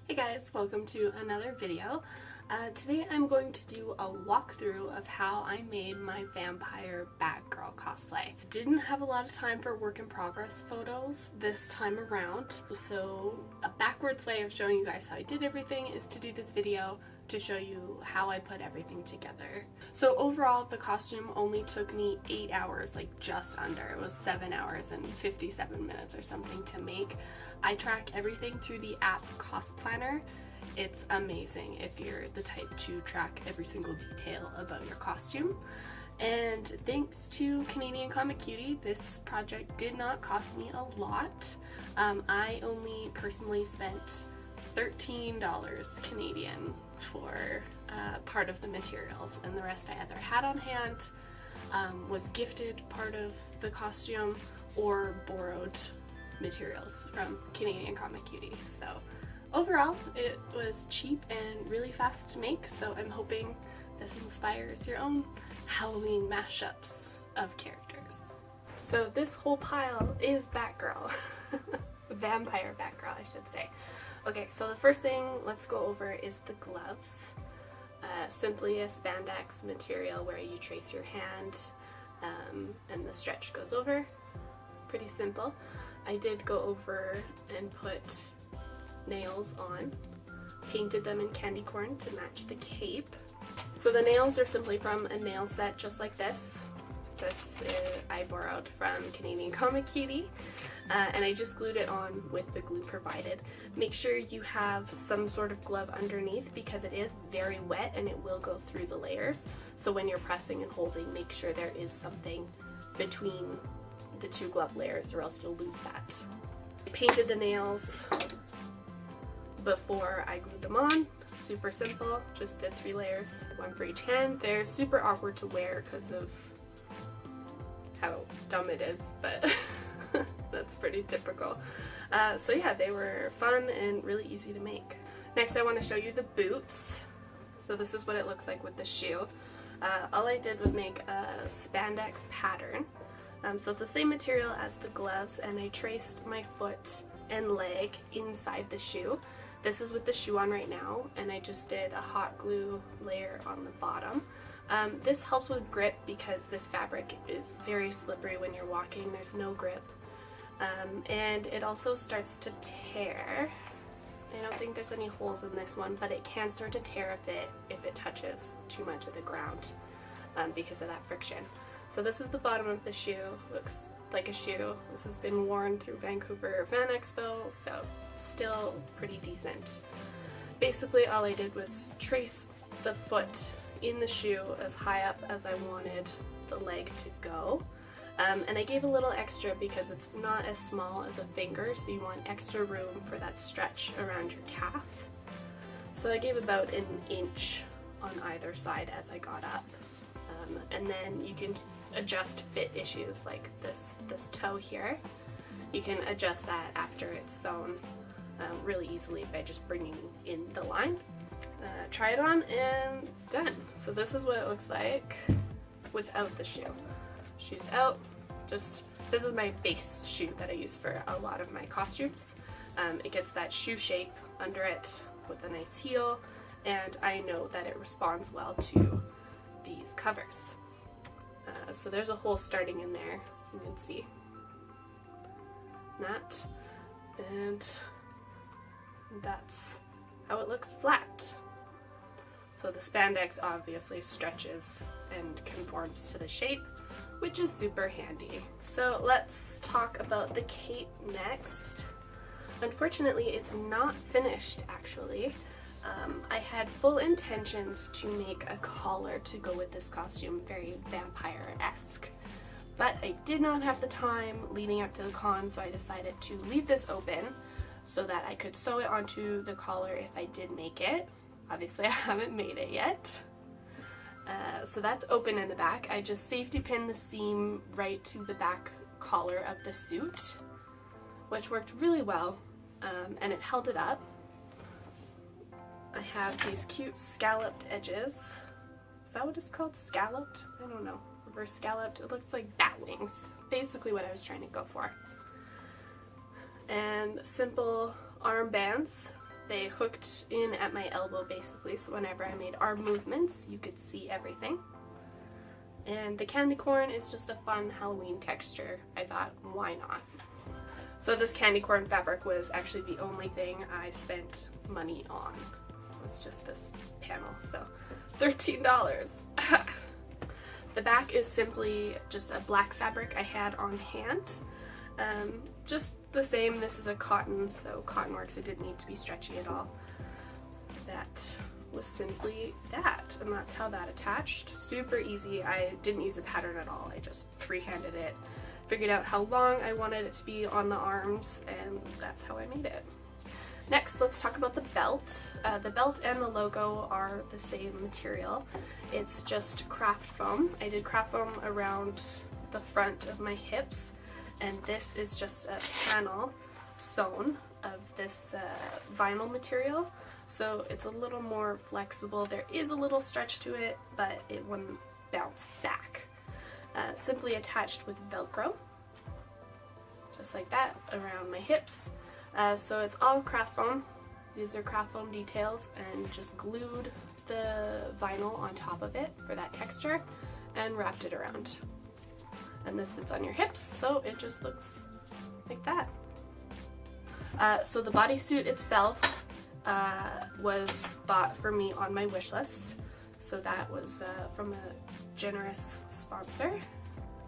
Hey guys, welcome to another video. Today I'm going to do a walkthrough of how I made my vampire Batgirl cosplay. Didn't have a lot of time for work in progress photos this time around, so a backwards way of showing you guys how I did everything is to do this video to show you how I put everything together. So overall the costume only took me 8 hours, like just under. It was 7 hours and 57 minutes or something to make. I track everything through the app Cost Planner. It's amazing if you're the type to track every single detail about your costume. And thanks to Canadian Comic Cutie, this project did not cost me a lot. I only personally spent $13 Canadian for part of the materials, and the rest I either had on hand, was gifted part of the costume, or borrowed materials from Canadian Comic Cutie. So overall it was cheap and really fast to make, so I'm hoping this inspires your own Halloween mashups of characters. So this whole pile is Batgirl. Vampire Batgirl, I should say. Okay, so the first thing let's go over is the gloves. Simply a spandex material where you trace your hand and the stretch goes over. Pretty simple. I did go over and put nails on, painted them in candy corn to match the cape. So the nails are simply from a nail set just like this. This I borrowed from Canadian Comic Cutie, and I just glued it on with the glue provided. Make sure you have some sort of glove underneath because it is very wet and it will go through the layers. So when you're pressing and holding, make sure there is something between the two glove layers or else you'll lose that. I painted the nails before I glued them on. Super simple, just did 3 layers, 1 for each hand. They're super awkward to wear because of how dumb it is, but that's pretty typical. So yeah, they were fun and really easy to make. Next I want to show you the boots. So this is what it looks like with the shoe. All I did was make a spandex pattern. So it's the same material as the gloves, and I traced my foot and leg inside the shoe. This is with the shoe on right now, and I just did a hot glue layer on the bottom. This helps with grip because this fabric is very slippery when you're walking. There's no grip. And it also starts to tear. I don't think there's any holes in this one, but it can start to tear if it touches too much of the ground because of that friction. So this is the bottom of the shoe. Looks like a shoe. This has been worn through Vancouver Fan Expo, so still pretty decent. Basically all I did was trace the foot in the shoe as high up as I wanted the leg to go. And I gave a little extra because it's not as small as a finger, so you want extra room for that stretch around your calf. So I gave about 1 inch on either side as I got up. And then you can adjust fit issues like this toe here. You can adjust that after it's sewn really easily by just bringing in the line. Try it on and done. So this is what it looks like without the shoe. Shoes out. This is my base shoe that I use for a lot of my costumes. It gets that shoe shape under it with a nice heel, and I know that it responds well to these covers. So there's a hole starting in there, you can see that, and that's how it looks flat. So the spandex obviously stretches and conforms to the shape, which is super handy. So let's talk about the cape next. Unfortunately, it's not finished actually. I had full intentions to make a collar to go with this costume, very vampire-esque, but I did not have the time leading up to the con, so I decided to leave this open so that I could sew it onto the collar if I did make it. Obviously I haven't made it yet. So that's open in the back. I just safety pinned the seam right to the back collar of the suit, which worked really well, and it held it up. I have these cute scalloped edges. Is that what it's called? Scalloped? I don't know. Reverse scalloped. It looks like bat wings. Basically what I was trying to go for. And simple armbands They hooked in at my elbow basically, so whenever I made arm movements, you could see everything. And the candy corn is just a fun Halloween texture. I thought, why not? So this candy corn fabric was actually the only thing I spent money on. It's just this panel, so $13. The back is simply just a black fabric I had on hand. Just the same, this is a cotton, so cotton works, it didn't need to be stretchy at all. That was simply that, and that's how that attached. Super easy. I didn't use a pattern at all, I just freehanded it, figured out how long I wanted it to be on the arms, and that's how I made it. Next, let's talk about the belt. The belt and the logo are the same material. It's just craft foam. I did craft foam around the front of my hips, and this is just a panel sewn of this vinyl material. So it's a little more flexible. There is a little stretch to it, but it wouldn't bounce back. Simply attached with Velcro, just like that, around my hips. So it's all craft foam. These are craft foam details, and just glued the vinyl on top of it for that texture and wrapped it around. And this sits on your hips, so it just looks like that. So the bodysuit itself was bought for me on my wish list. So that was from a generous sponsor.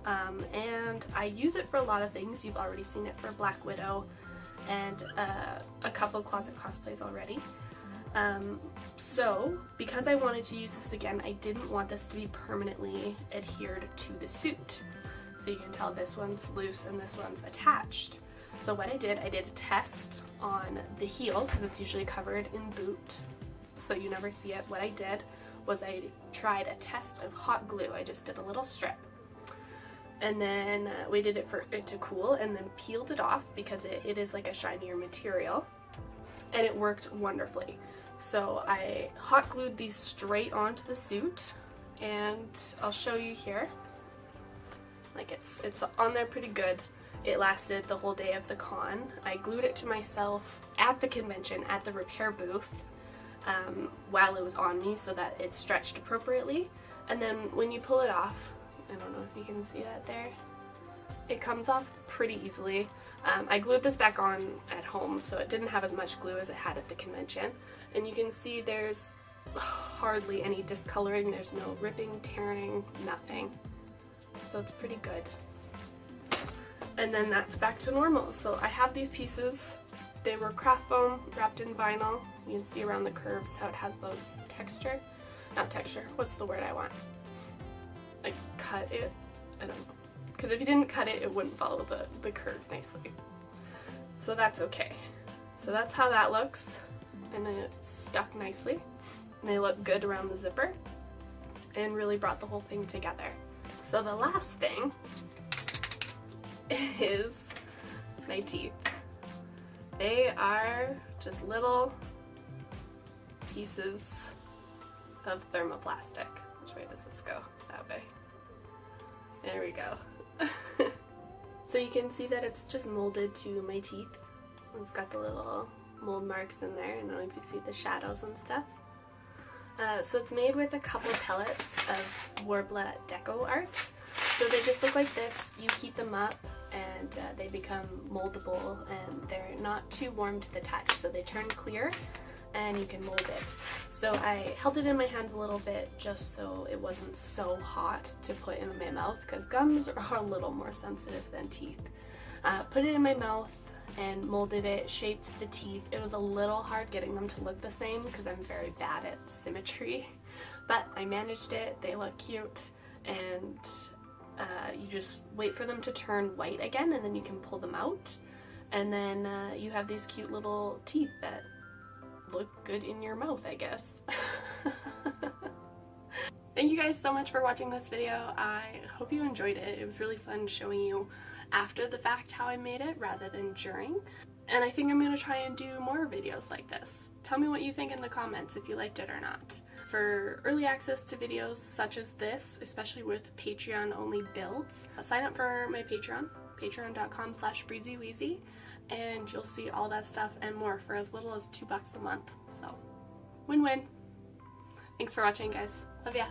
And I use it for a lot of things. You've already seen it for Black Widow and a couple closet cosplays already. So because I wanted to use this again, I didn't want this to be permanently adhered to the suit. So you can tell this one's loose and this one's attached. So what I did a test on the heel, because it's usually covered in boot, so you never see it. What I did was I tried a test of hot glue. I just did a little strip. And then waited it for it to cool, and then peeled it off because it is like a shinier material, and it worked wonderfully. So I hot glued these straight onto the suit, and I'll show you here. Like it's on there pretty good. It lasted the whole day of the con. I glued it to myself at the convention at the repair booth while it was on me so that it stretched appropriately. And then when you pull it off, I don't know if you can see that there, it comes off pretty easily. I glued this back on at home, so it didn't have as much glue as it had at the convention. And you can see there's hardly any discoloring. There's no ripping, tearing, nothing. So it's pretty good. And then that's back to normal. So I have these pieces. They were craft foam wrapped in vinyl. You can see around the curves how it has those texture. Not texture, what's the word I want? Like cut it? I don't know. Because if you didn't cut it, it wouldn't follow the curve nicely. So that's okay. So that's how that looks. And then it's stuck nicely. And they look good around the zipper. And really brought the whole thing together. So the last thing is my teeth. They are just little pieces of thermoplastic. Which way does this go? That way. There we go. So you can see that it's just molded to my teeth. It's got the little mold marks in there. I don't know if you see the shadows and stuff. So it's made with a couple pellets of Warbler Deco Art. So they just look like this. You heat them up and they become moldable, and they're not too warm to the touch, so they turn clear and you can mold it. So I held it in my hands a little bit just so it wasn't so hot to put in my mouth, because gums are a little more sensitive than teeth. Put it in my mouth and molded it, shaped the teeth. It was a little hard getting them to look the same because I'm very bad at symmetry, but I managed it. They look cute, and you just wait for them to turn white again, and then you can pull them out, and then you have these cute little teeth that look good in your mouth, I guess. Thank you guys so much for watching this video. I hope you enjoyed it. It was really fun showing you after the fact how I made it rather than during. And I think I'm going to try and do more videos like this. Tell me what you think in the comments if you liked it or not. For early access to videos such as this, especially with Patreon only builds, sign up for my Patreon, patreon.com/breezywheezy, and you'll see all that stuff and more for as little as $2 a month. So win-win. Thanks for watching, guys. Love ya.